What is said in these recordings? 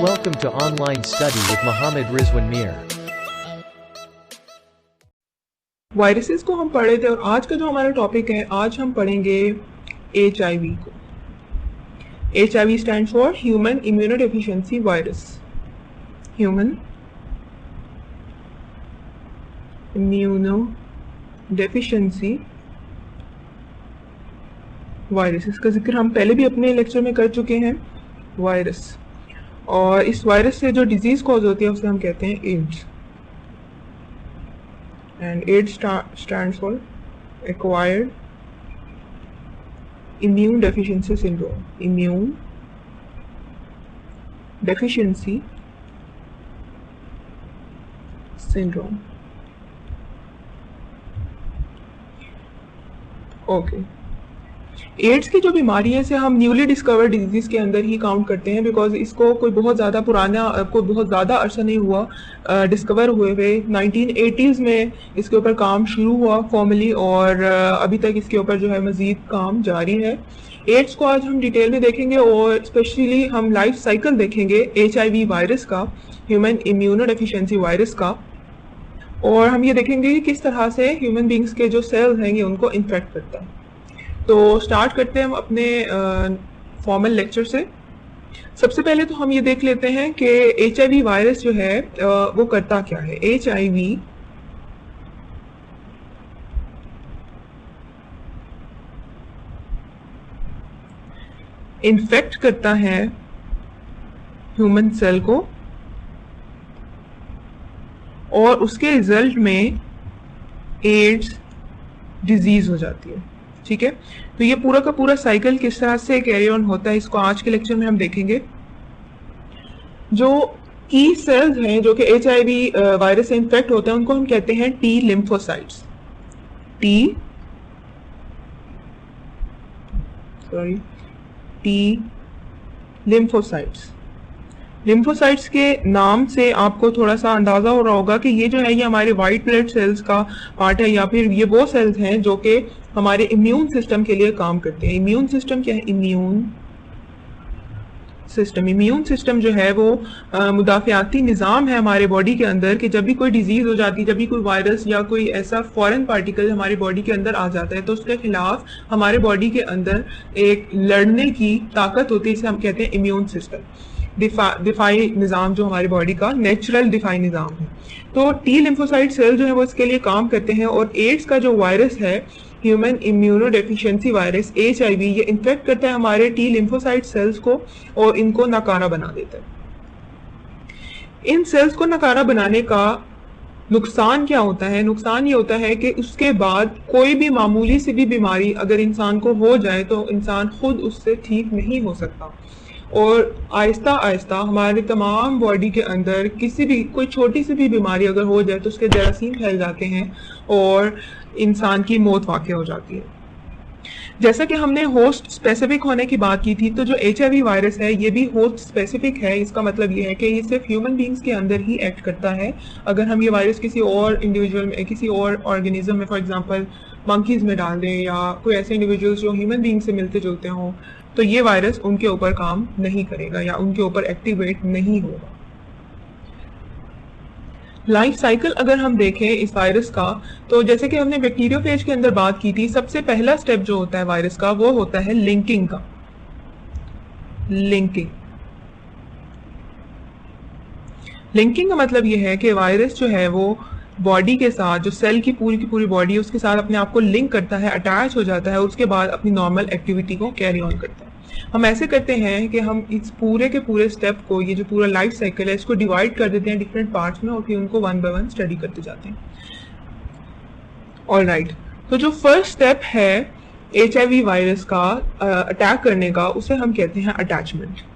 Welcome to Online Study with Mohammed Rizwan Mir. Viruses को हम पढ़े थे और आज का जो हमारा टॉपिक है, आज हम पढ़ेंगे HIV को। HIV stands for human immunodeficiency virus. Human immunodeficiency virus, इसका जिक्र हम पहले भी अपने लेक्चर में कर चुके हैं। वायरस, और इस वायरस से जो डिजीज कॉज होती है उसे हम कहते हैं ads. And AIDS stands for Acquired Immune Deficiency Syndrome. Immune Deficiency Syndrome. Okay. AIDS की जो बीमारी है इसे हम न्यूली डिस्कवर्ड डिजीज के अंदर ही काउंट करते हैं, बिकॉज इसको कोई बहुत ज़्यादा अरसा नहीं हुआ डिस्कवर हुए हुए। 1980s में इसके ऊपर काम शुरू हुआ फॉर्मली, और अभी तक इसके ऊपर जो है मज़ीद काम जारी है। एड्स को आज हम डिटेल में देखेंगे और स्पेशली हम लाइफ साइकिल देखेंगे HIV वायरस का, ह्यूमन इम्यूनोडेफिशिएंसी वायरस का, और हम ये देखेंगे कि किस तरह से ह्यूमन बींग्स के जो सेल्स हैं ये उनको इन्फेक्ट करता है। तो स्टार्ट करते हैं हम अपने फॉर्मल लेक्चर से। सबसे पहले तो हम ये देख लेते हैं कि HIV वायरस जो है वो करता क्या है। HIV इन्फेक्ट करता है ह्यूमन सेल को और उसके रिजल्ट में एड्स डिजीज हो जाती है। ठीक है, तो ये पूरा का पूरा साइकिल किस तरह से कैरी ऑन होता है इसको आज के लेक्चर में हम देखेंगे। जो की सेल्स हैं जो कि HIV वायरस से इन्फेक्ट होते हैं उनको हम कहते हैं T lymphocytes. T lymphocytes. Lymphocytes के नाम से आपको थोड़ा सा अंदाजा हो रहा होगा कि ये जो है ये हमारे वाइट ब्लड सेल्स का पार्ट है, या फिर ये वो सेल्स हैं जो कि हमारे इम्यून सिस्टम के लिए काम करते हैं। इम्यून सिस्टम क्या है? इम्यून सिस्टम जो है वो मुदाफ़ियाती निज़ाम है हमारे बॉडी के अंदर, कि जब भी कोई डिजीज़ हो जाती है, जब भी कोई वायरस या कोई ऐसा फॉरेन पार्टिकल हमारे बॉडी के अंदर आ जाता है तो उसके खिलाफ हमारे बॉडी के अंदर एक लड़ने की ताकत होती है, इसे हम कहते हैं इम्यून सिस्टम। दिफाई निज़ाम जो हमारी बॉडी का नेचुरल दिफाई निज़ाम है। तो T लिम्फोसाइट सेल जो है वो इसके लिए काम करते हैं, और एड्स का जो वायरस है ह्यूमन इम्यूनोडेफिशिएंसी वायरस HIV, ये इन्फेक्ट करता है हमारे T लिम्फोसाइट सेल्स को और इनको नाकारा बना देता है। इन सेल्स को नाकारा बनाने का नुकसान क्या होता है? नुकसान ये होता है कि उसके बाद कोई भी मामूली सी भी बीमारी अगर इंसान को हो जाए तो इंसान खुद उससे ठीक नहीं हो सकता, और आहिस्ता आहिस्ता हमारे तमाम बॉडी के अंदर किसी भी कोई छोटी सी भी बीमारी अगर हो जाए तो उसके जरासीम फैल जाते हैं और इंसान की मौत वाक़ई हो जाती है। जैसा कि हमने होस्ट स्पेसिफिक होने की बात की थी, तो जो HIV वायरस है ये भी होस्ट स्पेसिफिक है। इसका मतलब ये है कि ये सिर्फ ह्यूमन बींग्स के अंदर ही एक्ट करता है। अगर हम ये वायरस किसी और इंडिविजुअल में, किसी और ऑर्गेनिज्म में, फॉर एग्जांपल मंकीज में डाल दें या कोई ऐसे इंडिविजुअल्स जो ह्यूमन बींग से मिलते जुलते हों, तो ये वायरस उनके ऊपर काम नहीं करेगा या उनके ऊपर एक्टिवेट नहीं होगा। लाइफ साइकिल अगर हम देखें इस वायरस का, तो जैसे कि हमने बैक्टीरियोफेज के अंदर बात की थी, सबसे पहला स्टेप जो होता है वायरस का वो होता है लिंकिंग का। लिंकिंग का मतलब ये है कि वायरस जो है वो बॉडी के साथ, जो सेल की पूरी बॉडी है उसके साथ अपने आप को लिंक करता है, अटैच हो जाता है, और उसके बाद अपनी नॉर्मल एक्टिविटी को कैरी ऑन करता है। हम ऐसे करते हैं कि हम इस पूरे के पूरे स्टेप को, ये जो पूरा लाइफ साइकिल है, इसको डिवाइड कर देते हैं डिफरेंट पार्ट्स में और फिर उनको वन बाय वन स्टडी करते जाते हैं। ऑलराइट, तो जो फर्स्ट स्टेप है HIV वायरस का अटैक करने का, उसे हम कहते हैं अटैचमेंट।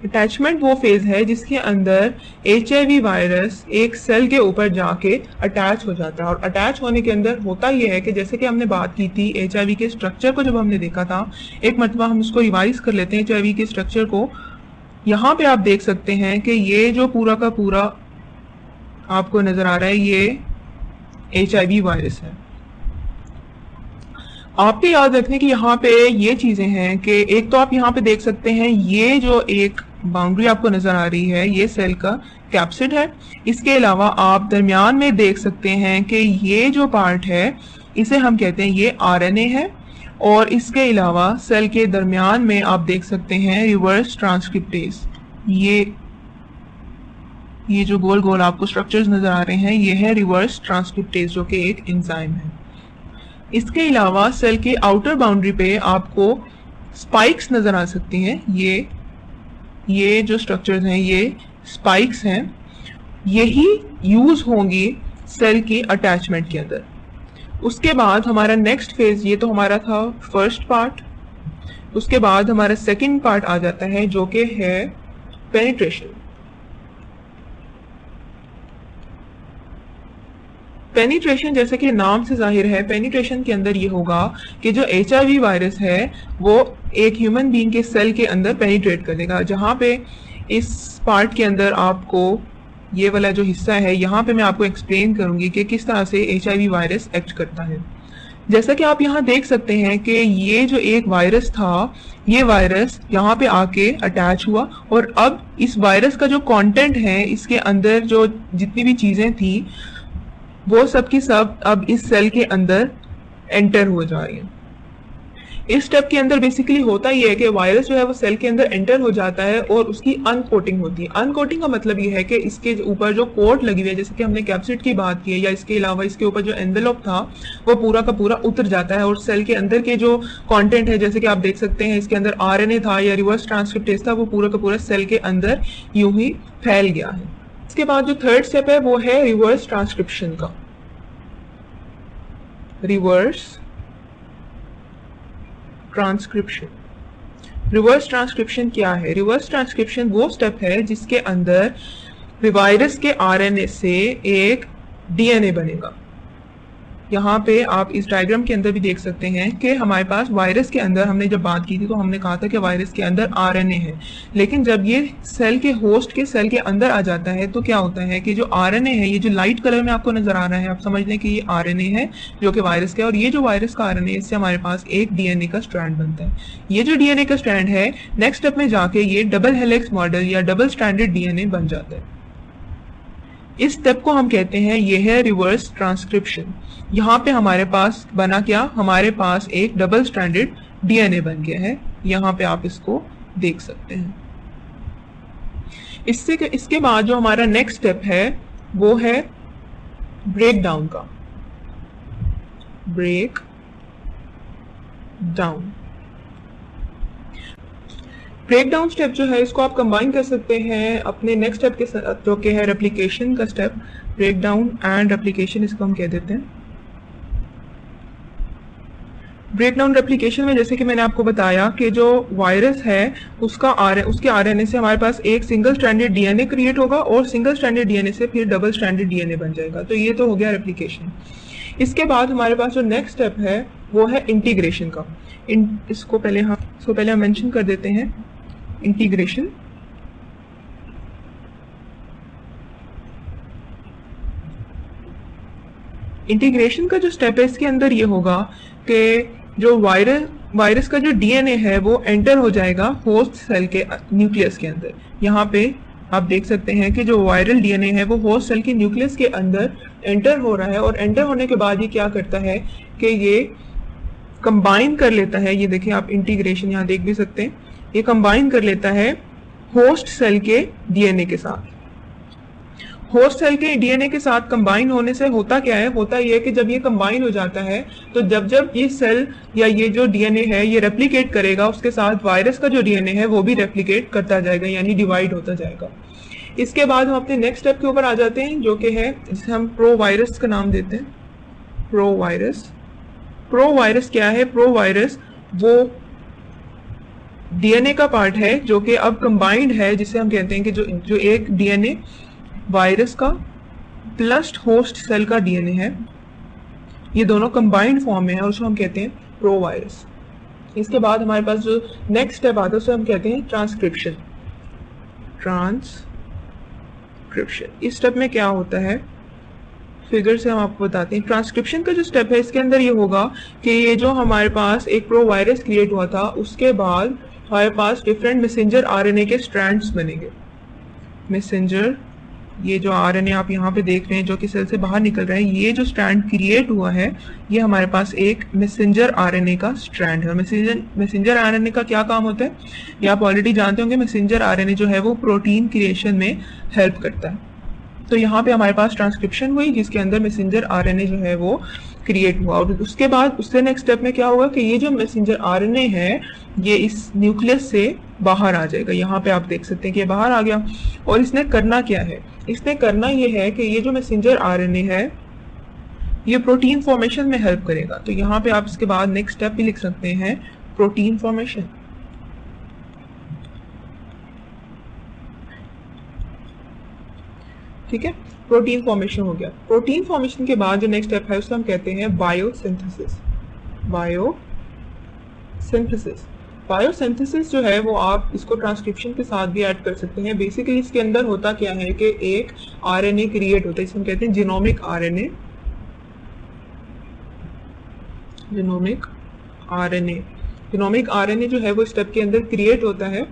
अटैचमेंट वो फेज है जिसके अंदर HIV वायरस एक सेल के ऊपर जाके अटैच हो जाता है, और अटैच होने के अंदर होता ये है कि जैसे कि हमने बात की थी HIV के स्ट्रक्चर को, जब हमने देखा था एक मरतबा हम उसको रिवाइज कर लेते हैं HIV के स्ट्रक्चर को। यहाँ पे आप देख सकते हैं कि ये जो पूरा का पूरा आपको नजर आ रहा है ये HIV वायरस है। आपको याद रखने की यहाँ पे ये चीजें हैं कि एक तो आप यहाँ पे देख सकते हैं ये जो एक बाउंड्री आपको नजर आ रही है ये सेल का कैप्सिड है। इसके अलावा आप दरमियान में देख सकते हैं कि ये जो पार्ट है इसे हम कहते हैं ये आरएनए है, और इसके अलावा सेल के दरमियान में आप देख सकते हैं रिवर्स ट्रांसक्रिप्टेज। ये जो गोल गोल आपको स्ट्रक्चर्स नजर आ रहे हैं ये है रिवर्स ट्रांसक्रिप्टेज, जो कि एक एंजाइम है। इसके अलावा सेल के आउटर बाउंड्री पे आपको स्पाइक्स नजर आ सकती हैं। ये जो स्ट्रक्चर्स हैं ये स्पाइक्स हैं, यही यूज होंगी सेल की अटैचमेंट के अंदर। उसके बाद हमारा नेक्स्ट फेज, ये तो हमारा था फर्स्ट पार्ट, उसके बाद हमारा सेकंड पार्ट आ जाता है जो कि है पेनिट्रेशन। पेनिट्रेशन जैसे कि नाम से जाहिर है, पेनिट्रेशन के अंदर ये होगा कि जो HIV वायरस है वो एक ह्यूमन बीइंग के सेल के अंदर पेनिट्रेट कर देगा। जहाँ पे इस पार्ट के अंदर आपको ये वाला जो हिस्सा है यहाँ पे मैं आपको एक्सप्लेन करूंगी कि किस तरह से HIV वायरस एक्ट करता है। जैसा कि आप यहाँ देख सकते हैं कि ये जो एक वायरस था ये वायरस यहाँ पे आके अटैच हुआ, और अब इस वायरस का जो कंटेंट है इसके अंदर जो जितनी भी चीजें थी वो सब की सब अब इस सेल के अंदर एंटर हो जा रही है। इस स्टेप के अंदर बेसिकली होता ही है कि वायरस जो है वो सेल के अंदर एंटर हो जाता है और उसकी अनकोटिंग होती है। अनकोटिंग का मतलब ये है कि इसके ऊपर जो कोट लगी हुई है, जैसे कि हमने कैप्सिड की बात की है, या इसके अलावा इसके ऊपर जो एनवेलप था वो पूरा का पूरा उतर जाता है, और सेल के अंदर के जो कंटेंट है जैसे कि आप देख सकते हैं इसके अंदर आरएनए था या रिवर्स ट्रांसक्रिप्टेज था, वो पूरा का पूरा सेल के अंदर यूं ही फैल गया है। इसके बाद जो थर्ड स्टेप है वो है रिवर्स ट्रांसक्रिप्शन का। रिवर्स ट्रांसक्रिप्शन क्या है? रिवर्स ट्रांसक्रिप्शन वो स्टेप है जिसके अंदर वायरस के आरएनए से एक डीएनए बनेगा। यहाँ पे आप इस डायग्राम के अंदर भी देख सकते हैं कि हमारे पास वायरस के अंदर, हमने जब बात की थी तो हमने कहा था कि वायरस के अंदर आरएनए है, लेकिन जब ये सेल के होस्ट के सेल के अंदर आ जाता है तो क्या होता है कि जो आरएनए है, ये जो लाइट कलर में आपको नजर आ रहा है, आप समझ लें कि ये आरएनए है जो कि वायरस का है, और ये जो वायरस का आरएनए इससे हमारे पास एक डीएनए का स्ट्रैंड बनता है। ये जो डीएनए का स्ट्रैंड है नेक्स्ट स्टेप में जाके ये डबल हेलिक्स मॉडल या डबल स्ट्रैंडेड डीएनए बन जाता है। इस स्टेप को हम कहते हैं ये है रिवर्स ट्रांसक्रिप्शन। यहाँ पे हमारे पास बना क्या, हमारे पास एक डबल स्ट्रैंडेड डीएनए बन गया है। यहाँ पे आप इसको देख सकते हैं। इसके बाद जो हमारा नेक्स्ट स्टेप है वो है ब्रेक डाउन का। ब्रेक डाउन स्टेप जो है इसको आप कंबाइन कर सकते हैं अपने नेक्स्ट स्टेप के साथ, जो कि है रेप्लिकेशन का step. Break down and replication इसको हम कह देते हैं। ब्रेक डाउन रेप्लिकेशन में जैसे कि मैंने आपको बताया कि जो वायरस है उसके आरएनए से हमारे पास एक सिंगल स्ट्रैंडेड डीएनए क्रिएट होगा, और सिंगल स्ट्रैंडेड डीएनए से फिर डबल स्ट्रैंडेड डीएनए बन जाएगा। तो ये तो हो गया रेप्लिकेशन। इसके बाद हमारे पास जो नेक्स्ट स्टेप है वो है इंटीग्रेशन का। इसको पहले हम मेंशन कर देते हैं। इंटीग्रेशन का जो स्टेप है इसके अंदर ये होगा कि जो वायरस का जो डीएनए है वो एंटर हो जाएगा होस्ट सेल के न्यूक्लियस के अंदर। यहाँ पे आप देख सकते हैं कि जो वायरल डीएनए है वो होस्ट सेल के न्यूक्लियस के अंदर एंटर हो रहा है, और एंटर होने के बाद ये क्या करता है कि ये कंबाइन कर लेता है। ये देखिए आप इंटीग्रेशन यहाँ देख भी सकते हैं, ये कंबाइन कर लेता है होस्ट सेल के डीएनए के साथ। होस्ट सेल के डीएनए के साथ कंबाइन होने से होता क्या है, होता यह है कि जब ये कंबाइन हो जाता है तो जब ये सेल या ये जो डीएनए है ये रेप्लिकेट करेगा, उसके साथ वायरस का जो डीएनए है वो भी रेप्लिकेट करता जाएगा, यानी डिवाइड होता जाएगा। इसके बाद हम अपने नेक्स्ट स्टेप के ऊपर आ जाते हैं जो कि है, जिसे हम प्रो वायरस का नाम देते हैं। प्रो वायरस क्या है? प्रो वायरस वो डीएनए का पार्ट है जो कि अब कंबाइंड है, जिसे हम कहते हैं कि जो एक डीएनए वायरस का प्लस होस्ट सेल का डीएनए है, ये दोनों कंबाइंड फॉर्म में है, और उसको हम कहते हैं प्रो वायरस। इसके बाद हमारे पास जो नेक्स्ट स्टेप आता है उसे हम कहते हैं ट्रांसक्रिप्शन। इस स्टेप में क्या होता है फिगर से हम आपको बताते हैं। ट्रांसक्रिप्शन का जो स्टेप है इसके अंदर ये होगा कि ये जो हमारे पास एक प्रो वायरस क्रिएट हुआ था उसके बाद हमारे पास डिफरेंट मैसेंजर आरएनए के स्ट्रैंड्स बनेंगे। मैसेंजर, ये जो आरएनए आप यहाँ पे देख रहे हैं जो कि सेल से बाहर निकल रहे हैं, ये जो स्ट्रैंड क्रिएट हुआ है ये हमारे पास एक मैसेंजर आरएनए का स्ट्रैंड है। मैसेंजर आरएनए का क्या काम होता है ये आप ऑलरेडी जानते होंगे। मैसेंजर आरएनए जो है वो प्रोटीन क्रिएशन में हेल्प करता है। तो यहाँ पे हमारे पास ट्रांसक्रिप्शन हुई जिसके अंदर मैसेंजर आरएनए जो है वो क्रिएट हुआ, और उसके बाद उससे नेक्स्ट स्टेप में क्या होगा कि ये जो मैसेंजर आरएनए है ये इस न्यूक्लियस से बाहर आ जाएगा। यहाँ पे आप देख सकते हैं कि ये बाहर आ गया, और इसने करना क्या है, इसने करना ये है कि ये जो मैसेंजर आरएनए है ये प्रोटीन फॉर्मेशन में हेल्प करेगा। तो यहाँ पे आप इसके बाद नेक्स्ट स्टेप भी लिख सकते हैं, प्रोटीन फॉर्मेशन। ठीक है, प्रोटीन फॉर्मेशन हो गया। प्रोटीन फॉर्मेशन के बाद जो नेक्स्ट स्टेप है उसको हम कहते हैं बायोसिंथेसिस। बायोसिंथेसिस बायोसिंथेसिस जो है वो आप इसको ट्रांसक्रिप्शन के साथ भी ऐड कर सकते हैं। बेसिकली इसके अंदर होता क्या है कि एक आरएनए क्रिएट होता है, इसे हम कहते हैं जीनोमिक आरएनए। जीनोमिक आरएनए जो है वो स्टेप के अंदर क्रिएट होता है।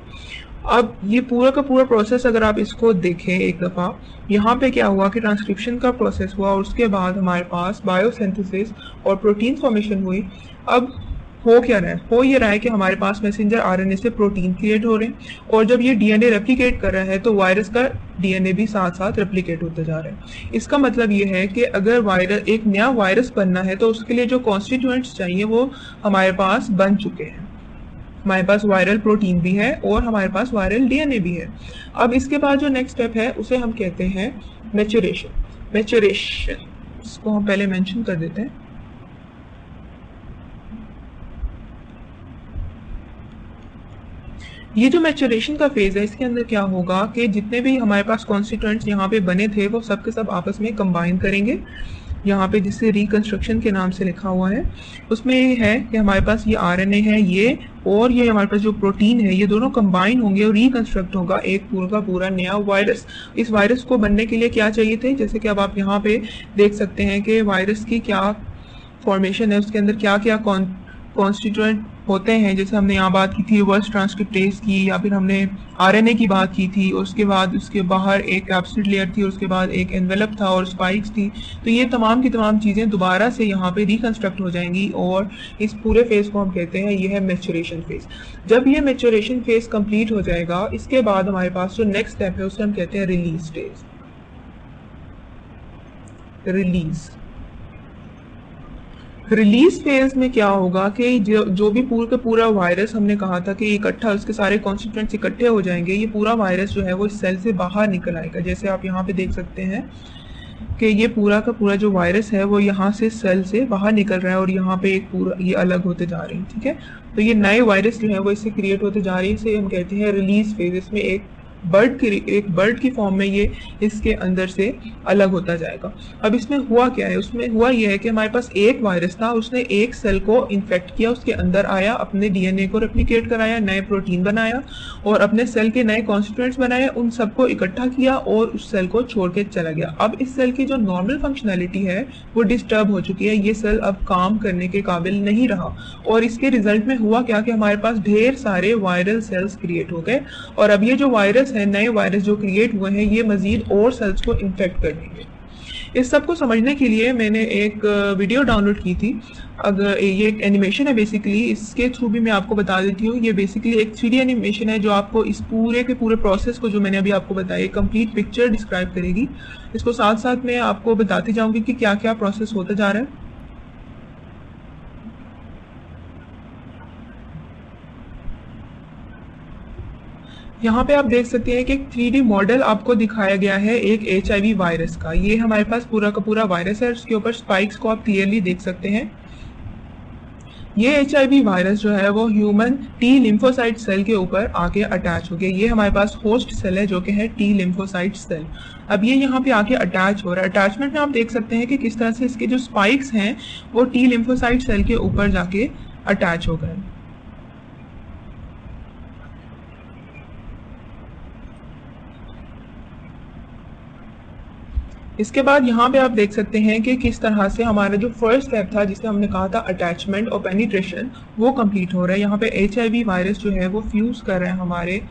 अब ये पूरा का पूरा प्रोसेस अगर आप इसको देखें एक दफ़ा, यहाँ पे क्या हुआ कि ट्रांसक्रिप्शन का प्रोसेस हुआ और उसके बाद हमारे पास बायोसिंथेसिस और प्रोटीन फॉर्मेशन हुई। अब हो क्या रहा है, हो ये रहा है कि हमारे पास मैसेंजर आरएनए से प्रोटीन क्रिएट हो रहे हैं, और जब ये डीएनए रेप्लिकेट कर रहा है तो वायरस का डीएनए भी साथ साथ रेप्लिकेट होता जा रहा है। इसका मतलब ये है कि अगर एक नया वायरस बनना है तो उसके लिए जो कॉन्स्टिट्यूएंट्स चाहिए वो हमारे पास बन चुके हैं। हमारे पास वायरल प्रोटीन भी है और हमारे पास वायरल डीएनए भी है। अब इसके बाद जो नेक्स्ट स्टेप है उसे हम कहते हैं मैच्योरेशन। इसको हम पहले मेंशन कर देते हैं। ये जो मैच्योरेशन का फेज है इसके अंदर क्या होगा कि जितने भी हमारे पास कॉन्स्टिट्यूएंट्स यहाँ पे बने थे वो सब के सब आपस में कंबाइन करेंगे। यहाँ पे जिससे रिकंस्ट्रक्शन के नाम से लिखा हुआ है उसमें ये है कि हमारे पास ये आरएनए है ये, और ये हमारे पास जो प्रोटीन है ये दोनों कंबाइन होंगे और रिकंस्ट्रक्ट होगा एक पूरा का पूरा नया वायरस। इस वायरस को बनने के लिए क्या चाहिए थे, जैसे कि अब आप यहाँ पे देख सकते हैं कि वायरस की क्या फॉर्मेशन है, उसके अंदर क्या क्या कॉन्स्टिट्यूएंट होते हैं। जैसे हमने यहाँ बात की थी रिवर्स ट्रांसक्रिप्टेज की, या फिर हमने आरएनए की बात की थी, और उसके बाद उसके बाहर एक कैप्सिड लेयर थी, और उसके बाद एक एनवेलप था और स्पाइक्स थी। तो ये तमाम की तमाम चीज़ें दोबारा से यहाँ पे रिकंस्ट्रक्ट हो जाएंगी, और इस पूरे फेज को हम कहते हैं ये है मैच्योरेशन फेज। जब ये मैच्योरेशन फेज कंप्लीट हो जाएगा इसके बाद हमारे पास जो नेक्स्ट स्टेप है उसे हम कहते हैं रिलीज स्टेज। रिलीज फेज में क्या होगा कि जो भी पूरा का पूरा वायरस हमने कहा था कि इकट्ठा उसके सारे कॉन्स्टिट्यूएंट्स इकट्ठे हो जाएंगे, ये पूरा वायरस जो है वो इस सेल से बाहर निकल आएगा। जैसे आप यहाँ पे देख सकते हैं कि ये पूरा का पूरा जो वायरस है वो यहाँ से सेल से बाहर निकल रहा है, और यहाँ पे एक पूरा ये अलग होते जा रहे हैं। ठीक है, तो ये नए वायरस जो है वो इससे क्रिएट होते जा रही है, इसे हम कहते हैं रिलीज फेज। इसमें एक बर्ड की फॉर्म में ये इसके अंदर से अलग होता जाएगा। अब इसमें हुआ क्या है, उसमें हुआ ये है कि हमारे पास एक वायरस था, उसने एक सेल को इन्फेक्ट किया, उसके अंदर आया, अपने डीएनए को रेप्लिकेट कराया, नए प्रोटीन बनाया और अपने सेल के नए कॉन्स्टिट्यूएंट्स बनाए, उन सबको इकट्ठा किया और उस सेल को छोड़ के चला गया। अब इस सेल की जो नॉर्मल फंक्शनैलिटी है वो डिस्टर्ब हो चुकी है, ये सेल अब काम करने के काबिल नहीं रहा, और इसके रिजल्ट में हुआ क्या कि हमारे पास ढेर सारे वायरल सेल्स क्रिएट हो गए, और अब ये जो वायरस है, नए वायरस जो क्रिएट हुए हैं, ये मजीद और सेल्स को इन्फेक्ट कर देंगे। इस सब को समझने के लिए मैंने एक वीडियो डाउनलोड की थी। अगर ये एक एनिमेशन है बेसिकली, इसके थ्रू भी मैं आपको बता देती हूँ। ये बेसिकली एक 3D एनिमेशन है जो आपको इस पूरे के पूरे प्रोसेस को जो मैंने अभी आपको बताया कंप्लीट पिक्चर डिस्क्राइब करेगी। इसको साथ साथ मैं आपको बताती जाऊँगी कि क्या क्या प्रोसेस होता जा रहा है। यहाँ पे आप देख सकते हैं कि एक 3D मॉडल आपको दिखाया गया है एक HIV वायरस का। ये हमारे पास पूरा का पूरा वायरस है, उसके ऊपर स्पाइक्स को आप क्लियरली देख सकते हैं। ये HIV वायरस जो है वो ह्यूमन टी लिम्फोसाइट सेल के ऊपर आके अटैच हो गया। ये हमारे पास होस्ट सेल है जो कि है टी लिम्फोसाइट सेल। अब ये यहाँ पे आके अटैच हो रहा है। अटैचमेंट में आप देख सकते हैं कि किस तरह से इसके जो स्पाइक्स हैं वो टी लिम्फोसाइट सेल के ऊपर जाके अटैच हो गए। इसके बाद यहाँ पे आप देख सकते हैं कि किस तरह से हमारा जो फर्स्ट स्टेप था जिसे हमने कहा था अटैचमेंट और पेनिट्रेशन, वो कंप्लीट हो रहा है। यहाँ पे HIV वायरस जो है वो फ्यूज कर रहा है हमारे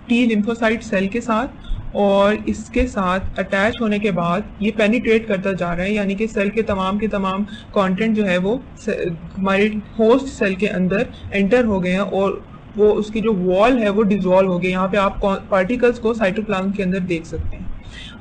T लिम्फोसाइट सेल के साथ, और इसके साथ अटैच होने के बाद ये पेनिट्रेट करता जा रहा है, यानी कि सेल के तमाम कंटेंट जो है वो हमारे होस्ट सेल के अंदर एंटर हो गए हैं और वो उसकी जो वॉल है वो डिसॉल्व हो गई। यहाँ पे आप पार्टिकल्स को साइटोप्लाज्म के अंदर देख सकते हैं।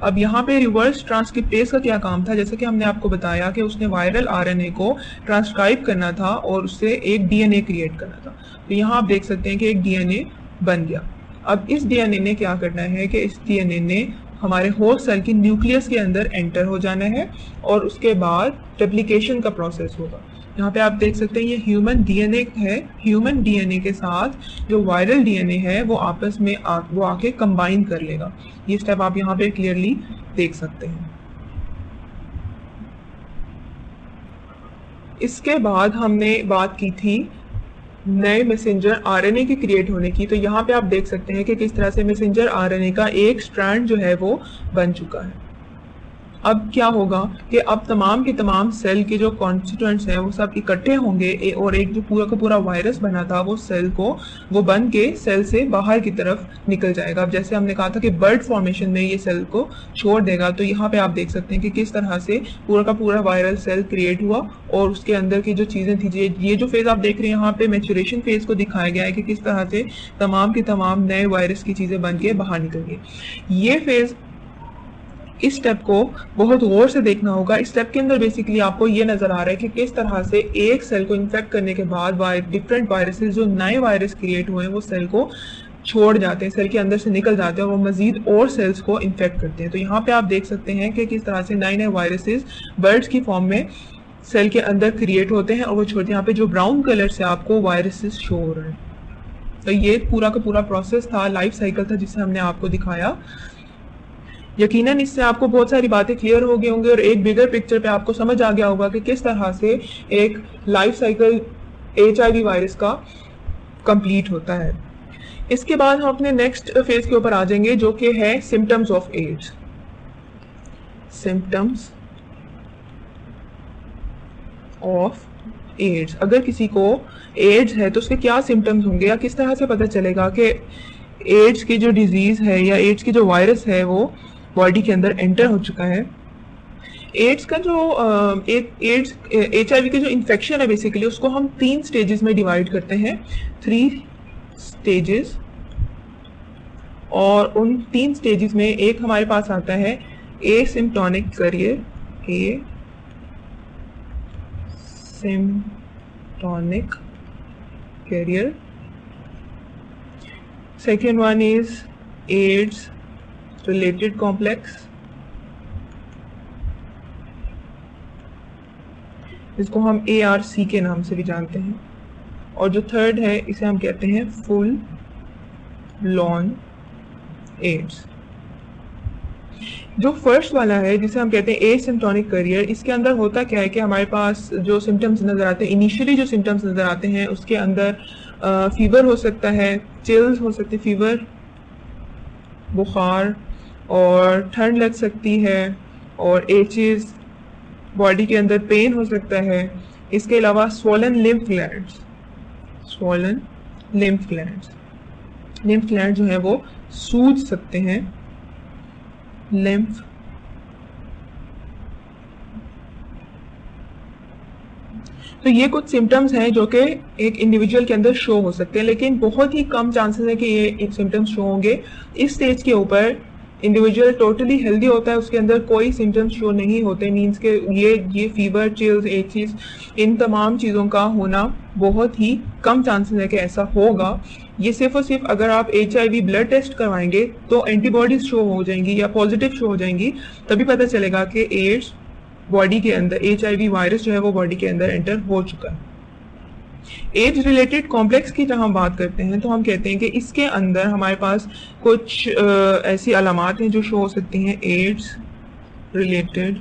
अब यहाँ पे रिवर्स ट्रांसक्रिप्टेज का क्या काम था, जैसे कि हमने आपको बताया कि उसने वायरल RNA को ट्रांसक्राइब करना था और उससे एक DNA क्रिएट करना था। तो यहाँ आप देख सकते हैं कि एक DNA बन गया। अब इस DNA ने क्या करना है कि इस DNA ने हमारे होस्ट सेल की न्यूक्लियस के अंदर एंटर हो जाना है और उसके बाद रेप्लिकेशन का प्रोसेस होगा। यहाँ पे आप देख सकते हैं ये ह्यूमन DNA है। ह्यूमन DNA के साथ जो वायरल DNA है वो आपस में वो आके कंबाइन कर लेगा। ये स्टेप आप यहाँ पे क्लियरली देख सकते हैं। इसके बाद हमने बात की थी नए मैसेंजर RNA के क्रिएट होने की। तो यहाँ पे आप देख सकते हैं कि किस तरह से मैसेंजर RNA का एक स्ट्रैंड जो है वो बन चुका है। अब क्या होगा कि अब तमाम के तमाम सेल के जो कॉन्स्टिट्यूएंट्स हैं वो सब इकट्ठे होंगे और एक जो पूरा का पूरा वायरस बना था वो सेल को वो बन के सेल से बाहर की तरफ निकल जाएगा। अब जैसे हमने कहा था कि बर्ड फॉर्मेशन में ये सेल को छोड़ देगा, तो यहाँ पे आप देख सकते हैं कि किस तरह से पूरा का पूरा वायरल सेल क्रिएट हुआ और उसके अंदर की जो चीज़ें थी, ये जो फेज आप देख रहे हैं यहाँ पे मैच्योरेशन फेज को दिखाया गया है कि किस तरह से तमाम के तमाम नए वायरस की चीज़ें बन के बाहर निकल गई। ये फेज, इस स्टेप को बहुत गौर से देखना होगा। इस स्टेप के अंदर बेसिकली आपको ये नजर आ रहा है कि किस तरह से एक सेल को इन्फेक्ट करने के बाद डिफरेंट वायरसेस, जो नए वायरस क्रिएट हुए हैं, वो सेल को छोड़ जाते हैं, सेल के अंदर से निकल जाते हैं और वो मजीद और सेल्स को इन्फेक्ट करते हैं। तो यहाँ पे आप देख सकते हैं कि किस तरह से नए नए वायरसेस बर्ड्स की फॉर्म में सेल के अंदर क्रिएट होते हैं और वो छोड़ते हैं। यहाँ पे जो ब्राउन कलर से आपको वायरसेस शो हो रहे हैं, तो ये पूरा का पूरा प्रोसेस था, लाइफ साइकिल था जिसे हमने आपको दिखाया। यकीनन इससे आपको बहुत सारी बातें क्लियर हो गई होंगी और एक बिगर पिक्चर पे आपको समझ आ गया होगा कि किस तरह से एक लाइफ साइकिल HIV वायरस का कंप्लीट होता है। इसके बाद हम अपने नेक्स्ट फेज के ऊपर आ जाएंगे जो कि है symptoms of AIDS. Symptoms of AIDS, अगर किसी को एड्स है तो उसके क्या सिम्टम्स होंगे या किस तरह से पता चलेगा कि एड्स की जो डिजीज है या एड्स की जो वायरस है वो बॉडी के अंदर एंटर हो चुका है। एड्स का जो एड्स HIV के जो इन्फेक्शन है बेसिकली उसको हम 3 स्टेजेस में डिवाइड करते हैं, 3 स्टेजेस। और उन 3 स्टेजेस में एक हमारे पास आता है asymptomatic carrier, asymptomatic carrier. Second one is AIDS related complex, इसको हम ARC के नाम से भी जानते हैं। और जो थर्ड है इसे हम कहते हैं फुल ब्लोन एड्स। जो फर्स्ट वाला है जिसे हम कहते हैं एसिम्प्टोनिक कैरियर, इसके अंदर होता क्या है कि हमारे पास जो सिम्टम्स नज़र आते हैं, इनिशियली जो सिम्टम्स नज़र आते हैं उसके अंदर फीवर हो सकता है, चिल्स हो सकते, फीवर, बुखार और ठंड लग सकती है और एचेस, बॉडी के अंदर पेन हो सकता है। इसके अलावा swollen lymph glands, swollen lymph glands, lymph gland जो है वो सूज सकते हैं। लिम्फ तो ये कुछ सिम्टम्स हैं जो कि एक इंडिविजुअल के अंदर शो हो सकते हैं, लेकिन बहुत ही कम चांसेस है कि ये एक सिम्टम्स शो होंगे। इस स्टेज के ऊपर इंडिविजुअल टोटली हेल्दी होता है, उसके अंदर कोई सिम्टम्स शो नहीं होते, मीन्स के ये फीवर, चिल्स, एचिस, इन तमाम चीज़ों का होना बहुत ही कम चांसेस है कि ऐसा होगा। ये सिर्फ और सिर्फ अगर आप HIV ब्लड टेस्ट करवाएंगे तो एंटीबॉडीज शो हो जाएंगी या पॉजिटिव शो हो जाएंगी, तभी पता चलेगा कि एड्स बॉडी के अंदर, HIV वायरस जो है वो बॉडी के अंदर एंटर हो चुका है। एड्स रिलेटेड कॉम्प्लेक्स की जब हम बात करते हैं तो हम कहते हैं कि इसके अंदर हमारे पास कुछ ऐसी अलामात हैं जो शो हो सकती हैं। एड्स रिलेटेड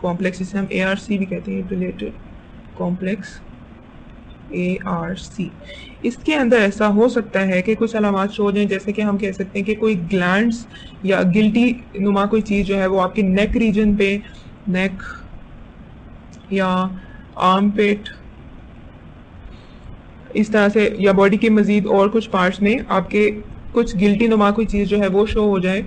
कॉम्प्लेक्स, जिसे हम ARC भी कहते हैं, रिलेटेड कॉम्प्लेक्स। ARC। इसके अंदर ऐसा हो सकता है कि कुछ अलामात शो हो जाएं, जैसे कि हम कह सकते हैं कि कोई ग्लैंड्स या गिल्टी नुमा कोई चीज़ जो है वो आपके नेक रीजन पे, नेक या आर्मपिट, इस तरह से, या बॉडी के मजीद और कुछ पार्ट्स में आपके कुछ गिल्टी नुमा कोई चीज़ जो है वो शो हो जाए।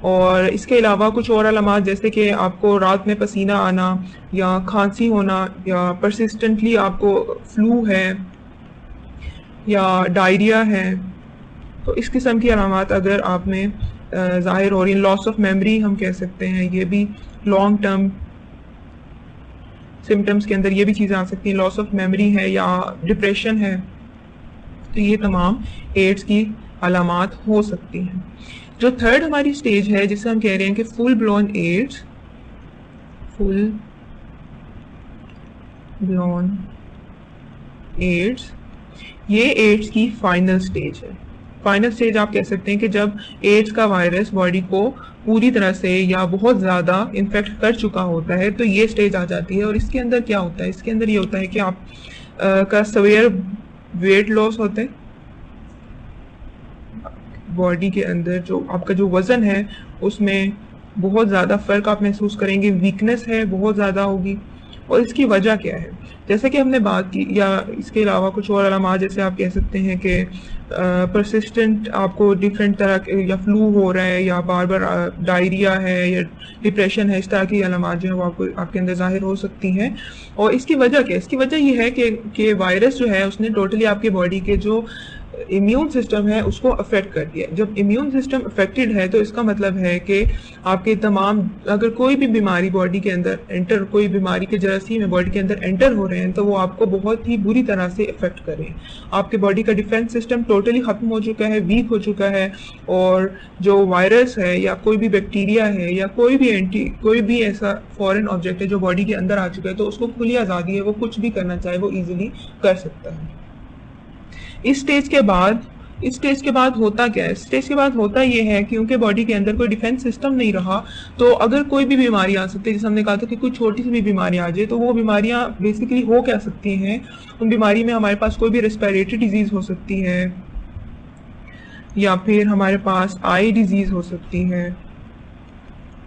और इसके अलावा कुछ और अलामात जैसे कि आपको रात में पसीना आना या खांसी होना या परसिस्टेंटली आपको फ्लू है या डायरिया है, तो इस किस्म की अलामात अगर आप में ज़ाहिर हो रही, लॉस ऑफ मेमोरी हम कह सकते हैं, ये भी लॉन्ग टर्म सिम्टम्स के अंदर ये भी चीज़ें आ सकती हैं, लॉस ऑफ मेमोरी है या डिप्रेशन है, तो ये तमाम एड्स की अलामात हो सकती हैं। जो थर्ड हमारी स्टेज है जिसे हम कह रहे हैं कि full blown AIDS, full blown AIDS, ये एड्स की फाइनल स्टेज है। फाइनल स्टेज आप कह सकते हैं कि जब एड्स का वायरस बॉडी को पूरी तरह से या बहुत ज़्यादा इन्फेक्ट कर चुका होता है, तो ये स्टेज आ जाती है। और इसके अंदर क्या होता है, इसके अंदर ये होता है कि आप का सवेयर वेट लॉस होता है, बॉडी के अंदर जो आपका जो वज़न है उसमें बहुत ज़्यादा फ़र्क आप महसूस करेंगे, वीकनेस है बहुत ज़्यादा होगी। और इसकी वजह क्या है, जैसे कि हमने बात की, या इसके अलावा कुछ और अलामात जैसे आप कह सकते हैं कि परसिस्टेंट आपको डिफरेंट तरह के, या फ्लू हो रहा है या बार बार डायरिया है या डिप्रेशन है, इस तरह की अलामात जो है वो आपको आपके अंदर जाहिर हो सकती हैं। और इसकी वजह क्या है, इसकी वजह ये है कि वायरस जो है उसने टोटली आपके बॉडी के जो इम्यून सिस्टम है उसको अफेक्ट कर दिया। जब इम्यून सिस्टम अफेक्टेड है तो इसका मतलब है कि आपके तमाम, अगर कोई भी बीमारी बॉडी के अंदर एंटर, कोई बीमारी के जरासीम में बॉडी के अंदर एंटर हो रहे हैं तो वो आपको बहुत ही बुरी तरह से इफेक्ट कर रहे हैं। आपके बॉडी का डिफेंस सिस्टम टोटली ख़त्म हो चुका है, वीक हो चुका है, और जो वायरस है या कोई भी बैक्टीरिया है या कोई भी ऐसा फॉरेन ऑब्जेक्ट है जो बॉडी के अंदर आ चुका है, तो उसको खुली आज़ादी है, वो कुछ भी करना चाहे वो ईजिली कर सकता है। इस स्टेज के बाद होता क्या है, स्टेज के बाद होता ये है क्योंकि बॉडी के अंदर कोई डिफेंस सिस्टम नहीं रहा, तो अगर कोई भी बीमारी आ सकती है, जैसे हमने कहा था कि कोई छोटी सी भी बीमारी आ जाए, तो वो बीमारियां बेसिकली हो क्या सकती हैं, उन बीमारी में हमारे पास कोई भी रेस्पिरेटरी डिजीज हो सकती है, या फिर हमारे पास आई डिजीज हो सकती है,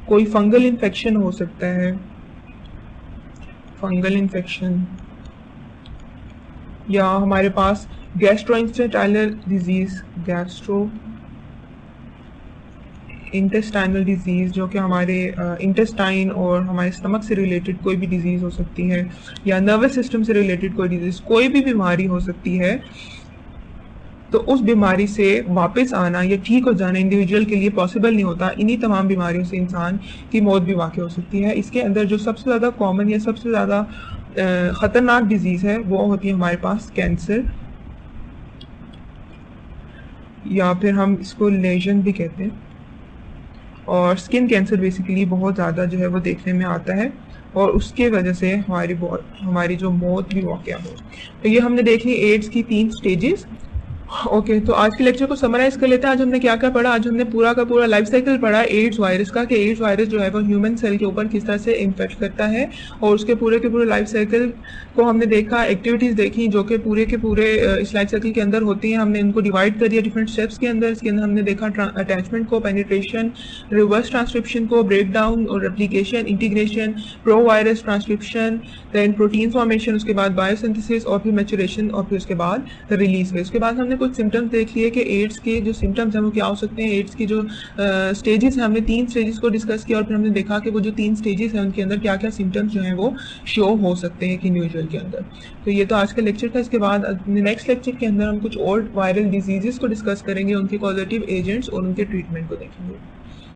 कोई फंगल इन्फेक्शन हो सकता है, फंगल इन्फेक्शन, या हमारे पास gastrointestinal disease, gastro intestinal disease, जो कि हमारे इंटेस्टाइन और हमारे स्टमक से रिलेटेड कोई भी डिजीज हो सकती है, या नर्वस सिस्टम से रिलेटेड कोई डिजीज, कोई भी बीमारी हो सकती है। तो उस बीमारी से वापस आना या ठीक हो जाना इंडिविजुअल के लिए पॉसिबल नहीं होता। इन्हीं तमाम बीमारियों से इंसान की मौत भी वाक़ हो सकती है। इसके अंदर जो सबसे ज़्यादा कॉमन या सबसे ज़्यादा ख़तरनाक डिजीज़ है वो होती है हमारे पास कैंसर, या फिर हम इसको लेजन भी कहते हैं। और स्किन कैंसर बेसिकली बहुत ज़्यादा जो है वो देखने में आता है, और उसके वजह से हमारी जो मौत भी वाक़या हो। तो ये हमने देख ली एड्स की 3 स्टेजेस। ओके, तो आज के लेक्चर को समराइज कर लेते हैं। आज हमने क्या क्या पढ़ा, आज हमने पूरा का पूरा लाइफ साइकिल पढ़ा एड्स वायरस का, कि एड्स वायरस जो है वो ह्यूमन सेल के ऊपर किस तरह से इन्फेक्ट करता है, और उसके पूरे के पूरे लाइफ साइकिल को हमने देखा, एक्टिविटीज़ देखी जो कि पूरे के पूरे इस लाइफ साइकिल के अंदर होती हैं। हमने इनको डिवाइड कर दिया डिफरेंट स्टेप्स के अंदर। इसके अंदर हमने देखा अटैचमेंट को, पेनिट्रेशन, रिवर्स ट्रांसक्रिप्शन को, ब्रेक डाउन और replication, integration, provirus transcription, then protein formation, उसके बाद बायोसिंथेसिस, और फिर मैचुरेशन, और फिर उसके बाद रिलीज फेज। उसके बाद हमने कुछ सिम्टम्स देख लिए कि एड्स के जो सिम्टम्स हैं वो क्या हो सकते हैं। एड्स की जो स्टेजेस हैं, हमने 3 स्टेजेस को डिस्कस किया, और फिर हमने देखा कि वो जो 3 स्टेजेस हैं उनके अंदर क्या क्या सिम्टम्स जो हैं वो शो हो सकते हैं एक इंडिविजुअल के अंदर। तो ये तो आज का लेक्चर था। इसके बाद नेक्स्ट लेक्चर के अंदर हम कुछ और वायरल डिजीजेस को डिस्कस करेंगे, उनके कॉजेटिव एजेंट्स और उनके ट्रीटमेंट को देखेंगे।